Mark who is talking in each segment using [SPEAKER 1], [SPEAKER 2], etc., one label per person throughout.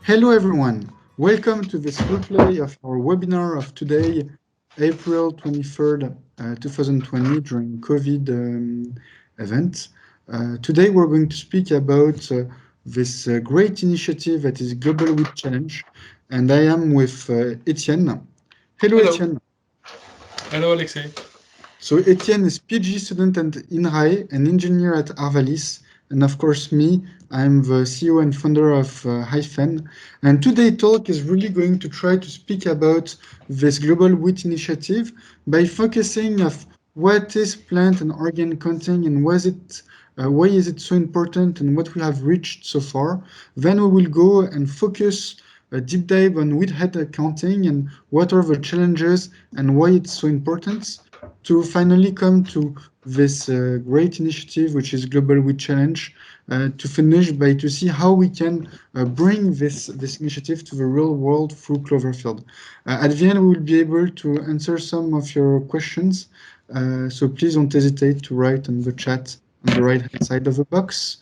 [SPEAKER 1] Hello everyone, welcome to this replay of our webinar of today, April 23rd, 2020 during COVID event. Today we're going to speak about this great initiative that is Global Week Challenge, and I am with Etienne. Hello
[SPEAKER 2] Hello.
[SPEAKER 1] Etienne.
[SPEAKER 2] Hello, Alexis.
[SPEAKER 1] So Etienne is PhD student at INRAE and engineer at Arvalis. And of course, me, I'm the CEO and founder of Hiphen. And today's talk is really going to try to speak about this global wheat initiative by focusing of what is plant and organic counting and why is it so important and what we have reached so far. Then we will go and focus a deep dive on wheat head accounting and what are the challenges and why it's so important to finally come to this great initiative, which is Global Wheat Challenge, to finish by to see how we can bring this initiative to the real world through Cloverfield. At the end, we will be able to answer some of your questions. So please don't hesitate to write on the chat on the right-hand side of the box.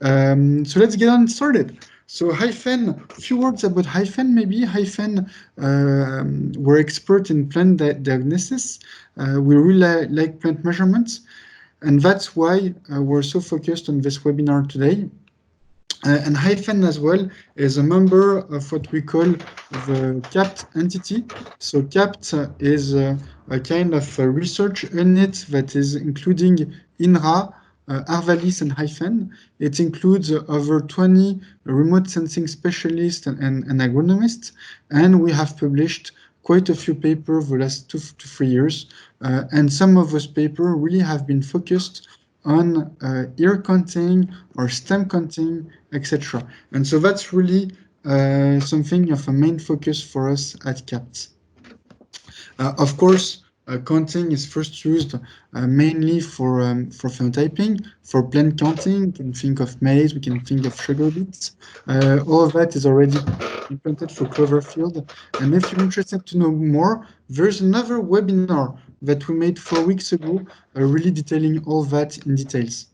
[SPEAKER 1] So let's get on started. So Hiphen, a few words about Hiphen maybe. Hiphen, we're expert in plant diagnosis. We really like plant measurements, and that's why we're so focused on this webinar today. And Hiphen as well is a member of what we call the CAPT entity. So CAPT is a kind of a research unit that is including INRA, Arvalis, and Hiphen. It includes over 20 remote sensing specialists and agronomists, and we have published quite a few papers the last 2 to 3 years. And some of those papers really have been focused on ear counting or stem counting, etc. And so that's really something of a main focus for us at CAPT. Of course, counting is first used mainly for phenotyping, for plant counting. We can think of maize, we can think of sugar beets. All of that is already implemented for Cloverfield. And if you're interested to know more, there's another webinar that we made 4 weeks ago, really detailing all that in details.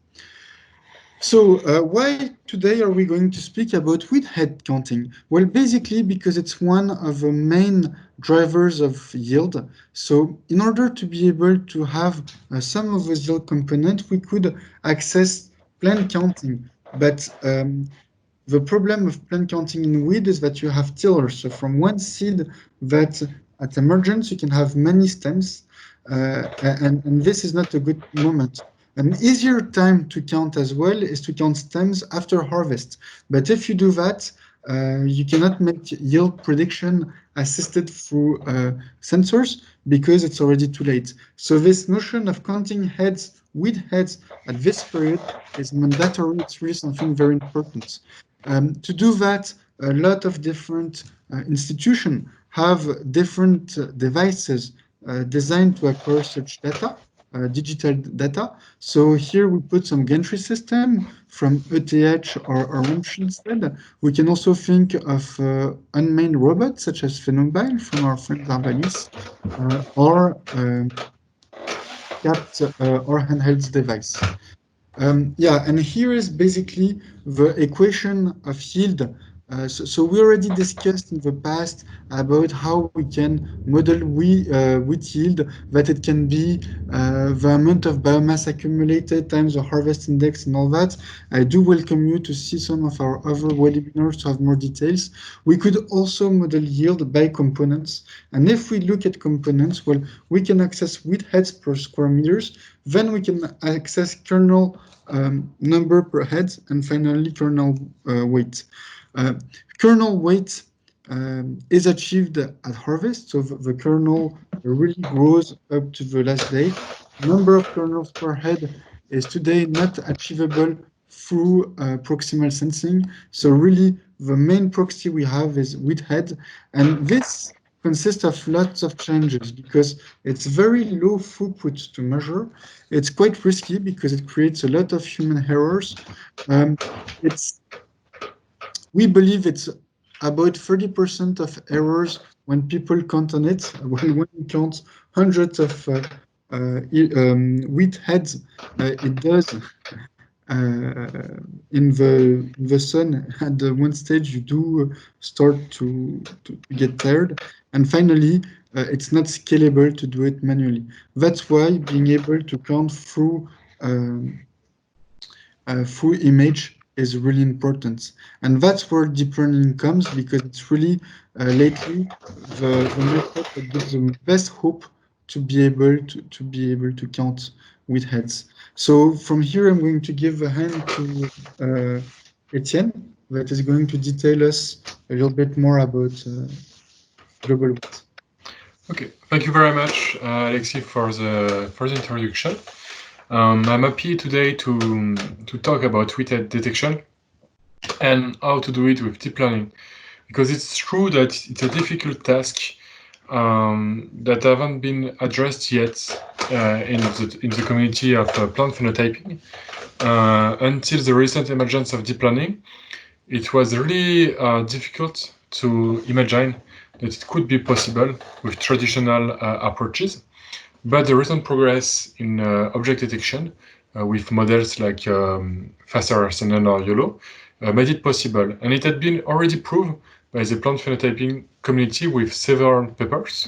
[SPEAKER 1] So, why today are we going to speak about wheat head counting? Well, basically because it's one of the main drivers of yield. So, in order to be able to have some of the yield component, we could access plant counting. But the problem of plant counting in wheat is that you have tillers. So, from one seed that at emergence you can have many stems, and this is not a good moment. An easier time to count as well is to count stems after harvest. But if you do that, you cannot make yield prediction assisted through sensors because it's already too late. So this notion of counting heads with heads at this period is mandatory. It's really something very important. To do that, a lot of different institutions have different devices designed to acquire such data, digital data. So here we put some gantry system from ETH or Wrench instead. We can also think of unmanned robots such as Phenomobile from our friend Arvalis, or CAPT or handheld device. Yeah, and here is basically the equation of yield. So we already discussed in the past about how we can model wheat yield, that it can be the amount of biomass accumulated times the harvest index and all that. I do welcome you to see some of our other webinars to have more details. We could also model yield by components. And if we look at components, well, we can access wheat heads per square meters. Then we can access kernel number per head, and finally kernel weight. Uh, Kernel weight is achieved at harvest, so the kernel really grows up to the last day. Number of kernels per head is today not achievable through proximal sensing. So really, the main proxy we have is wheat head, and this consists of lots of challenges because it's very low throughput to measure. It's quite risky because it creates a lot of human errors. Um, it's we believe it's about 30% of errors when people count on it. When we count hundreds of wheat heads, it does in the sun. At the one stage, you do start to get tired, and finally, it's not scalable to do it manually. That's why being able to count through full image is really important. And that's where deep learning comes, because it's really lately the method that gives the best hope to be able to count with heads. So from here, I'm going to give a hand to Etienne, that is going to detail us a little bit more about global weight.
[SPEAKER 2] Okay, thank you very much, Alexis, for the introduction. I'm happy today to talk about weighted detection and how to do it with deep learning, because it's true that it's a difficult task that haven't been addressed yet in the community of plant phenotyping until the recent emergence of deep learning. It was really difficult to imagine that it could be possible with traditional approaches. But the recent progress in object detection with models like FASTER, CNN, or YOLO made it possible. And it had been already proved by the plant phenotyping community with several papers.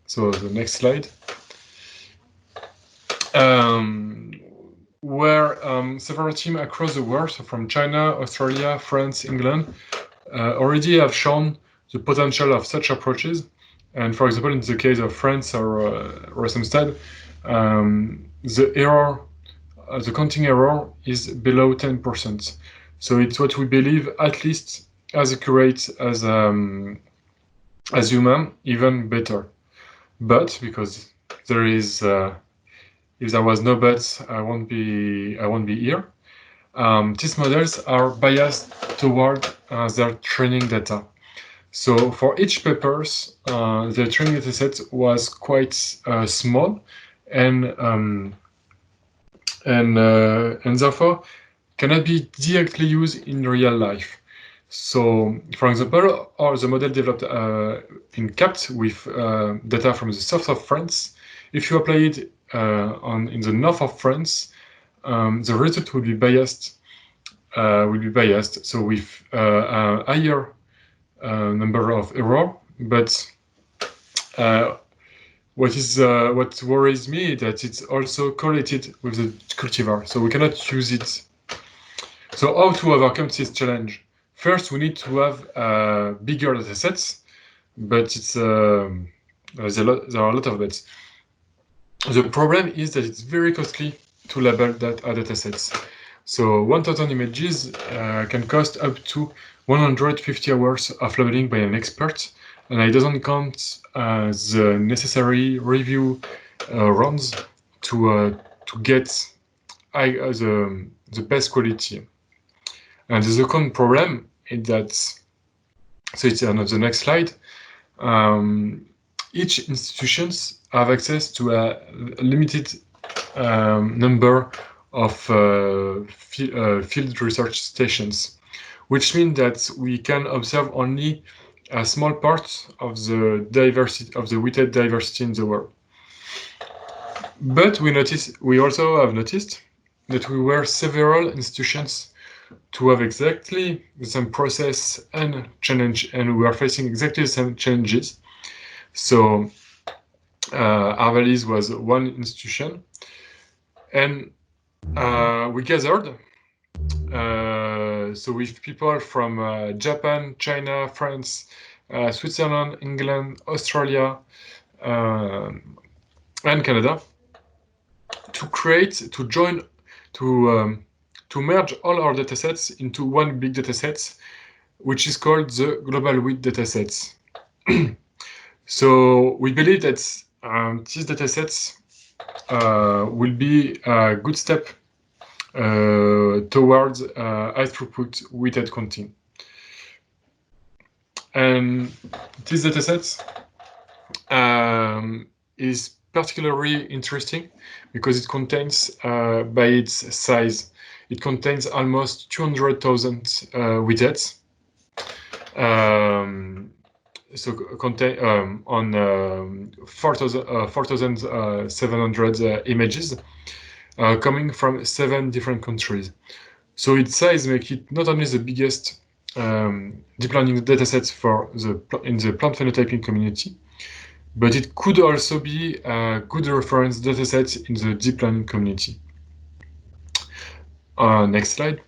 [SPEAKER 2] So the next slide. Where several teams across the world, so from China, Australia, France, England, already have shown the potential of such approaches. And for example, in the case of France or Rosenstad, the error, the counting error is below 10%. So it's what we believe at least as accurate as human, even better. But because there is, if there was no but, I won't be here. These models are biased toward their training data. So for each papers, the training dataset was quite small, and therefore cannot be directly used in real life. So, for example, or the model developed in CAPT with data from the south of France. If you apply it in the north of France, the result will be biased. So with a higher number of error, but what worries me is that it's also correlated with the cultivar, so we cannot use it. So how to overcome this challenge? First, we need to have bigger data sets, but there are a lot of bets. The problem is that it's very costly to label data sets. So 1,000 images can cost up to 150 hours of labeling by an expert, and it doesn't count the necessary review runs to get the best quality. And the second problem is that, so it's on the next slide, each institutions have access to a limited number of field research stations, which means that we can observe only a small part of the diversity of the weighted diversity in the world. But we also have noticed that we were several institutions to have exactly the same process and challenge, and we are facing exactly the same challenges. So Arvalis was one institution, and we gathered so with people from Japan, China, France, Switzerland, England, Australia, and Canada to merge all our datasets into one big dataset, which is called the global weight datasets. So we believe that these datasets will be a good step towards high-throughput weighted counting. And this dataset is particularly interesting because it contains, by its size, it contains almost 200,000 widgets. So contain on 4,700 images. coming from 7 different countries. So its size makes it not only the biggest deep learning datasets in the plant phenotyping community, but it could also be a good reference dataset in the deep learning community. Next slide.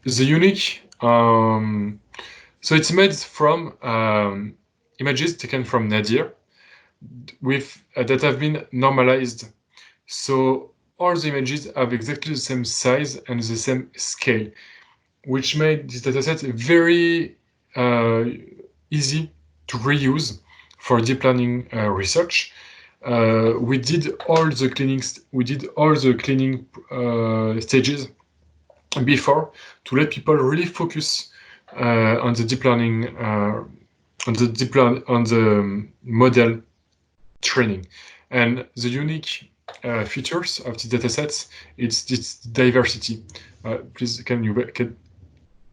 [SPEAKER 2] The unique, so it's made from images taken from nadir that have been normalized. So all the images have exactly the same size and the same scale, which made this dataset very easy to reuse for deep learning research. We did all the cleaning stages before to let people really focus on the deep learning on the model training. And the unique features of the datasets, it's this diversity. Please,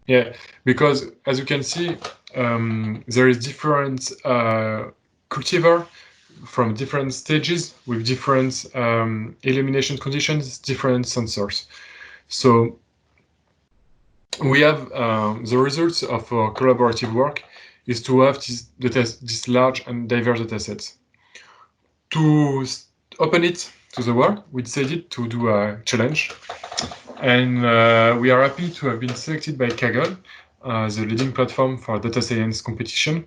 [SPEAKER 2] yeah, because as you can see, there is different cultivar from different stages with different elimination conditions, different sensors. So we have the results of our collaborative work is to have this large and diverse datasets. To open it to the world, we decided to do a challenge. And we are happy to have been selected by Kaggle, the leading platform for data science competition,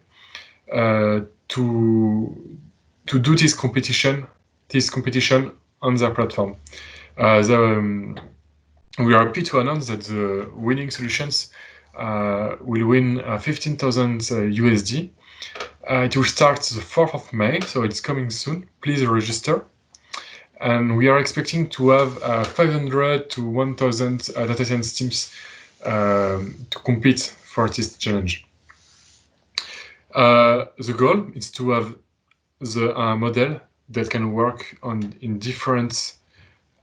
[SPEAKER 2] to do this competition on their platform. We are happy to announce that the winning solutions will win 15,000 USD. It will start the 4th of May, so it's coming soon. Please register. And we are expecting to have 500 to 1,000 data science teams to compete for this challenge. The goal is to have the model that can work in different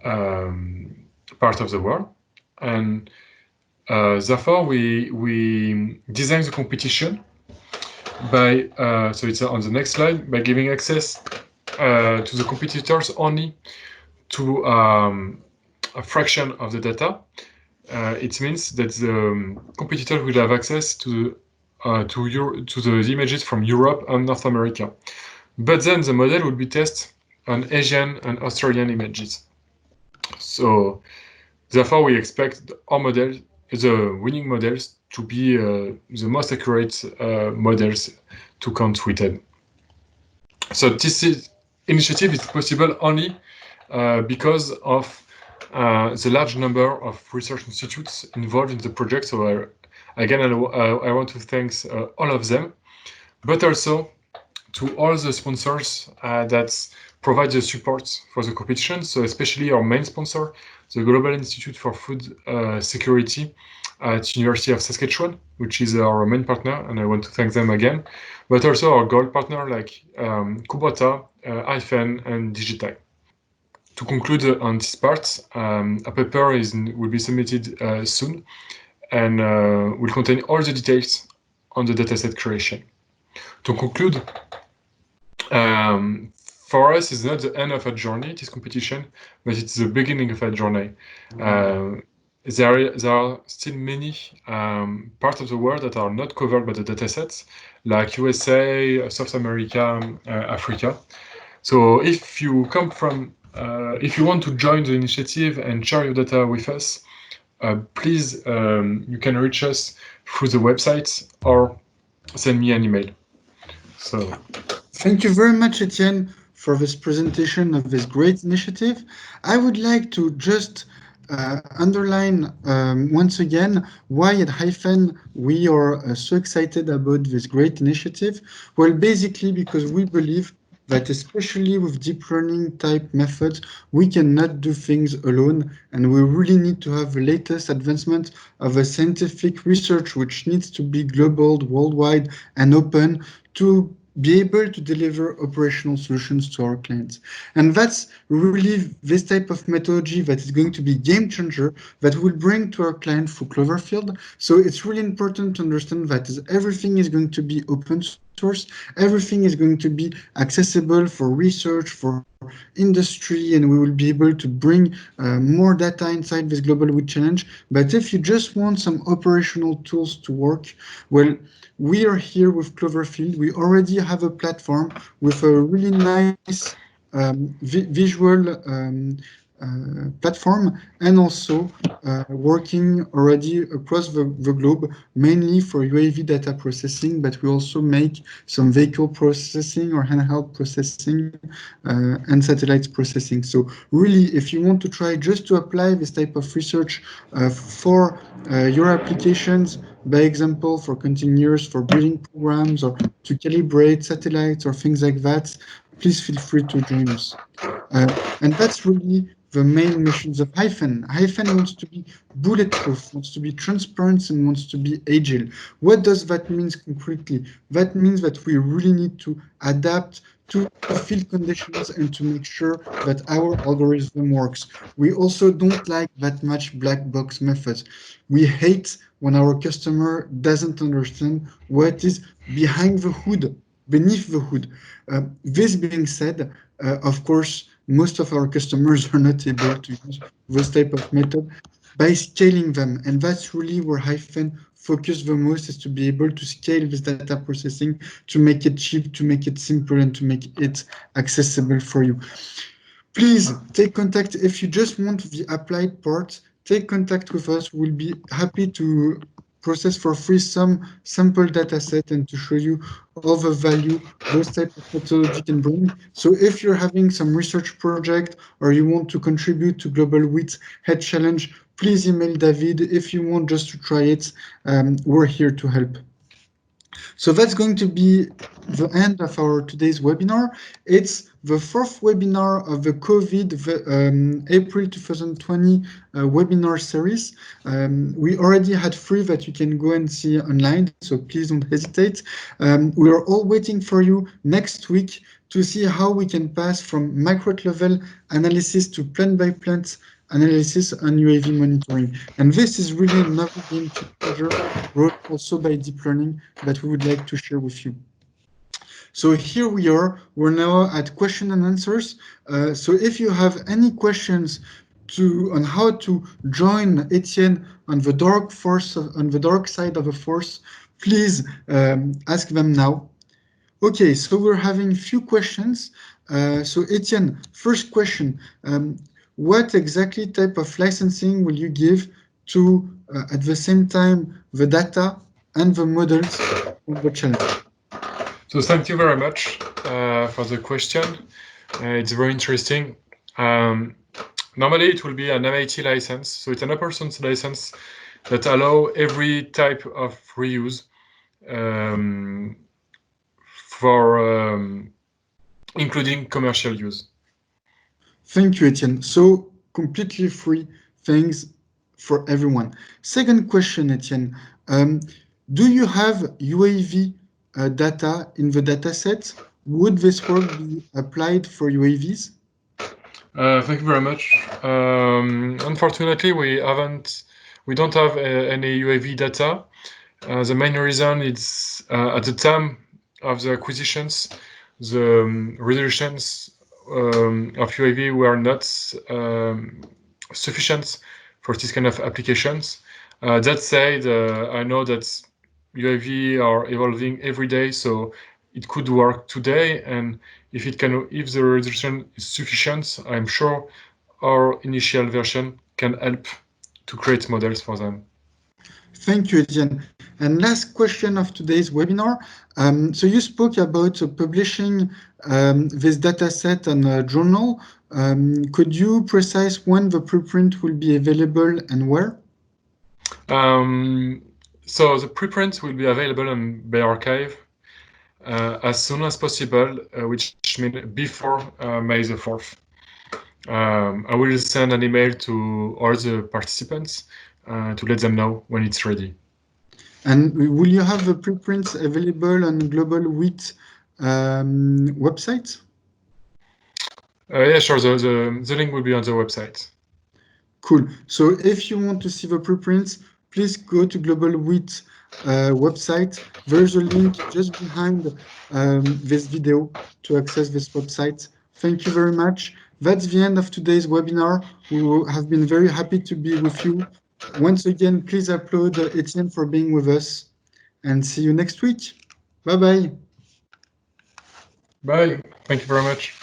[SPEAKER 2] parts of the world, and therefore we design the competition by so it's on the next slide, by giving access to the competitors only to a fraction of the data. It means that the competitor will have access to the images from Europe and North America. But then the model will be tested on Asian and Australian images. So therefore, we expect our models, the winning models, to be the most accurate models to count weighted. So this initiative is possible only because of the large number of research institutes involved in the project. So again, I want to thank all of them, but also to all the sponsors that provide the support for the competition. So especially our main sponsor, the Global Institute for Food Security at University of Saskatchewan, which is our main partner, and I want to thank them again. But also our gold partner like Kubota, Hiphen, and Digital. To conclude on this part, a paper will be submitted soon and will contain all the details on the dataset creation. To conclude, for us, it's not the end of a journey, this competition, but it's the beginning of a journey. There are still many parts of the world that are not covered by the datasets, like USA, South America, Africa. So if you come from, if you want to join the initiative and share your data with us, please, you can reach us through the website or send me an email. So,
[SPEAKER 1] thank you very much, Etienne, for this presentation of this great initiative. I would like to just underline once again why at Hiphen we are so excited about this great initiative. Well, basically because we believe that especially with deep learning type methods, we cannot do things alone, and we really need to have the latest advancement of a scientific research which needs to be global, worldwide, and open to be able to deliver operational solutions to our clients. And that's really this type of methodology that is going to be game changer that we'll bring to our client for Cloverfield. So it's really important to understand that everything is going to be open source. source. Everything is going to be accessible for research, for industry, and we will be able to bring more data inside this global wheat challenge. But if you just want some operational tools to work, well, we are here with Cloverfield. We already have a platform with a really nice visual platform, and also working already across the globe, mainly for UAV data processing, but we also make some vehicle processing or handheld processing and satellites processing. So really, if you want to try just to apply this type of research for your applications, by example, for continuous, for breeding programs, or to calibrate satellites or things like that, please feel free to join us. And that's really the main missions of Hiphen. Hiphen wants to be bulletproof, wants to be transparent, and wants to be agile. What does that mean concretely? That means that we really need to adapt to field conditions and to make sure that our algorithm works. We also don't like that much black box methods. We hate when our customer doesn't understand what is behind the hood, beneath the hood. This being said, of course, most of our customers are not able to use this type of method by scaling them. And that's really where Hiphen focus the most, is to be able to scale this data processing, to make it cheap, to make it simple, and to make it accessible for you. Please take contact if you just want the applied part. Take contact with us. We'll be happy to process for free some sample data set and to show you all the value those type of methodology can bring. So if you're having some research project or you want to contribute to Global Wheat Head Challenge, please email David. If you want just to try it, we're here to help. So that's going to be the end of our today's webinar. It's the fourth webinar of the COVID April 2020 webinar series. We already had 3 that you can go and see online, so please don't hesitate. We are all waiting for you next week to see how we can pass from micro-level analysis to plant-by-plant analysis and UAV monitoring. And this is really another game changer brought also by deep learning that we would like to share with you. So here we are. We're now at question and answers. So if you have any questions on how to join Etienne on the dark side of the force, please ask them now. Okay, so we're having a few questions. So Etienne, first question. What exactly type of licensing will you give to, at the same time, the data and the models of the challenge?
[SPEAKER 2] So thank you very much for the question. It's very interesting. Normally it will be an MIT license. So it's an open source license that allow every type of reuse for including commercial use.
[SPEAKER 1] Thank you, Etienne. So completely free things for everyone. Second question, Etienne. Do you have UAV data in the data set? Would this work be applied for UAVs?
[SPEAKER 2] Thank you very much. Unfortunately, we don't have any UAV data. The main reason is at the time of the acquisitions, the resolutions of UAV were not sufficient for this kind of applications. That said, I know that UAV are evolving every day, so it could work today. And if the resolution is sufficient, I'm sure our initial version can help to create models for them.
[SPEAKER 1] Thank you, Etienne. And last question of today's webinar. So you spoke about publishing this data set in a journal. Could you precise when the preprint will be available and where?
[SPEAKER 2] So the preprint will be available on bArchive as soon as possible, which means before May the 4th. I will send an email to all the participants to let them know when it's ready.
[SPEAKER 1] And will you have the preprints available on Global Wheat website?
[SPEAKER 2] Yeah, sure. The link will be on the website.
[SPEAKER 1] Cool. So if you want to see the preprints, please go to Global Wheat website. There's a link just behind this video to access this website. Thank you very much. That's the end of today's webinar. We have been very happy to be with you. Once again, please applaud Etienne for being with us, and see you next week. Bye-bye.
[SPEAKER 2] Bye. Thank you very much.